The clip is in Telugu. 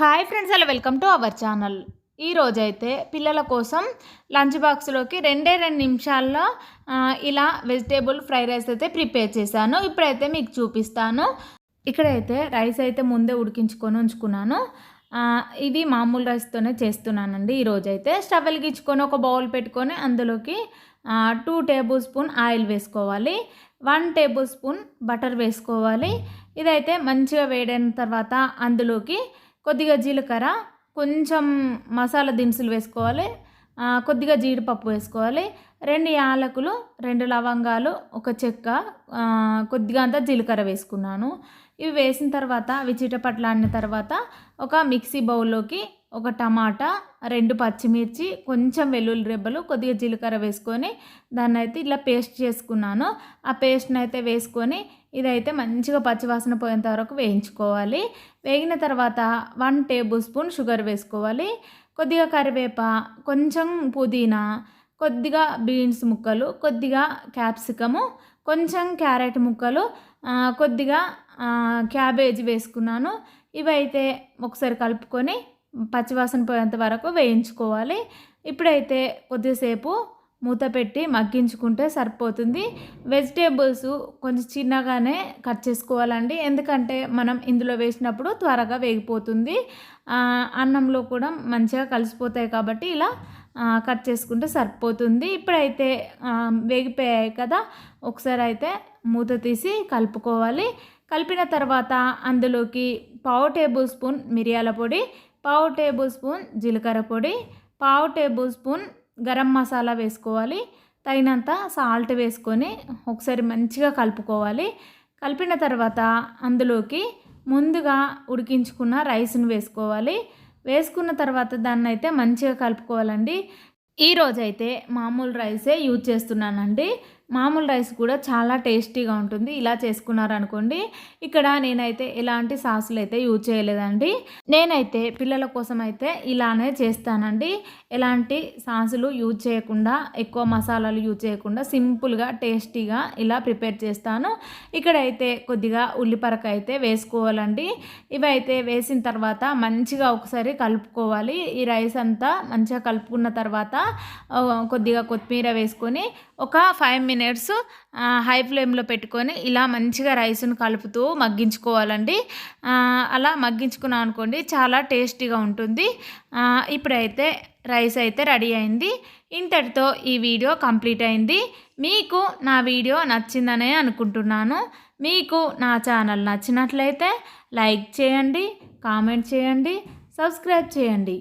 హాయ్ ఫ్రెండ్స్, అలా వెల్కమ్ టు అవర్ ఛానల్. ఈరోజైతే పిల్లల కోసం లంచ్ బాక్స్లోకి 2 నిమిషాల్లో ఇలా వెజిటేబుల్ ఫ్రైడ్ రైస్ అయితే ప్రిపేర్ చేశాను. ఇప్పుడైతే మీకు చూపిస్తాను. ఇక్కడైతే రైస్ అయితే ముందే ఉడికించుకొని ఉంచుకున్నాను. ఇది మామూలు రైస్తోనే చేస్తున్నానండి. ఈరోజైతే స్టవ్ వెలిగించుకొని ఒక బౌల్ పెట్టుకొని అందులోకి 2 టేబుల్ స్పూన్ ఆయిల్ వేసుకోవాలి, 1 టేబుల్ స్పూన్ బటర్ వేసుకోవాలి. ఇదైతే మంచిగా వేడైన తర్వాత అందులోకి కొద్దిగా జీలకర్ర, కొంచెం మసాలా దినుసులు వేసుకోవాలి, కొద్దిగా జీడిపప్పు వేసుకోవాలి, 2 యాలకులు, 2 లవంగాలు, ఒక చెక్క, కొద్దిగా అంతా జీలకర్ర వేసుకున్నాను. ఇవి వేసిన తర్వాత అవి చిటపట్లాడిన తర్వాత ఒక మిక్సీ బౌల్లోకి ఒక టమాటా, 2 పచ్చిమిర్చి, కొంచెం వెల్లుల్లి రెబ్బలు, కొద్దిగా జీలకర్ర వేసుకొని దాన్ని అయితే ఇలా పేస్ట్ చేసుకున్నాను. ఆ పేస్ట్ని అయితే వేసుకొని ఇదైతే మంచిగా పచ్చివాసన పోయేంత వరకు వేయించుకోవాలి. వేగిన తర్వాత 1 టేబుల్ స్పూన్ షుగర్ వేసుకోవాలి, కొద్దిగా కరివేప, కొంచెం పుదీనా, కొద్దిగా బీన్స్ ముక్కలు, కొద్దిగా క్యాప్సికము, కొంచెం క్యారెట్ ముక్కలు, కొద్దిగా క్యాబేజీ వేసుకున్నాను. ఇవైతే ఒకసారి కలుపుకొని పచ్చివాసన పోయేంత వరకు వేయించుకోవాలి. ఇప్పుడైతే కొద్దిసేపు మూత పెట్టి మగ్గించుకుంటే సరిపోతుంది. వెజిటేబుల్స్ కొంచెం చిన్నగానే కట్ చేసుకోవాలండి, ఎందుకంటే మనం ఇందులో వేసినప్పుడు త్వరగా వేగిపోతుంది. అన్నంలో కూడా మంచిగా కలిసిపోతాయి కాబట్టి ఇలా కట్ చేసుకుంటే సరిపోతుంది. ఇప్పుడైతే వేగిపోయాయి కదా, ఒకసారి అయితే మూత తీసి కలుపుకోవాలి. కలిపిన తర్వాత అందులోకి 1/2 టేబుల్ స్పూన్ మిరియాల పొడి, 1/2 టేబుల్ స్పూన్ జీలకర్ర పొడి, 1/2 టేబుల్ స్పూన్ గరం మసాలా వేసుకోవాలి, తగినంత సాల్ట్ వేసుకొని ఒకసారి మంచిగా కలుపుకోవాలి. కలిపిన తర్వాత అందులోకి ముందుగా ఉడికించుకున్న రైస్ని వేసుకోవాలి. వేసుకున్న తర్వాత దాన్ని అయితే మంచిగా కలుపుకోవాలండి. ఈరోజైతే మామూలు రైసే యూజ్ చేస్తున్నానండి. మామూలు రైస్ కూడా చాలా టేస్టీగా ఉంటుంది ఇలా చేసుకున్నారనుకోండి. ఇక్కడ నేనైతే ఎలాంటి సాసులు అయితే యూజ్ చేయలేదండి. నేనైతే పిల్లల కోసం అయితే ఇలానే చేస్తానండి. ఎలాంటి సాసులు యూజ్ చేయకుండా, ఎక్కువ మసాలాలు యూజ్ చేయకుండా సింపుల్గా టేస్టీగా ఇలా ప్రిపేర్ చేస్తాను. ఇక్కడైతే కొద్దిగా ఉల్లిపరక అయితే వేసుకోవాలండి. ఇవైతే వేసిన తర్వాత మంచిగా ఒకసారి కలుపుకోవాలి. ఈ రైస్ అంతా మంచిగా కలుపుకున్న తర్వాత కొద్దిగా కొత్తిమీర వేసుకొని ఒక 5 మినిట్స్ హై ఫ్లేమ్లో పెట్టుకొని ఇలా మంచిగా రైస్ను కలుపుతూ మగ్గించుకోవాలండి. అలా మగ్గించుకున్నాం అనుకోండి చాలా టేస్టీగా ఉంటుంది. ఇప్పుడైతే రైస్ అయితే రెడీ అయింది. ఇంతటితో ఈ వీడియో కంప్లీట్ అయింది. మీకు నా వీడియో నచ్చిందనే అనుకుంటున్నాను. మీకు నా ఛానల్ నచ్చినట్లయితే లైక్ చేయండి, కామెంట్ చేయండి, సబ్స్క్రైబ్ చేయండి.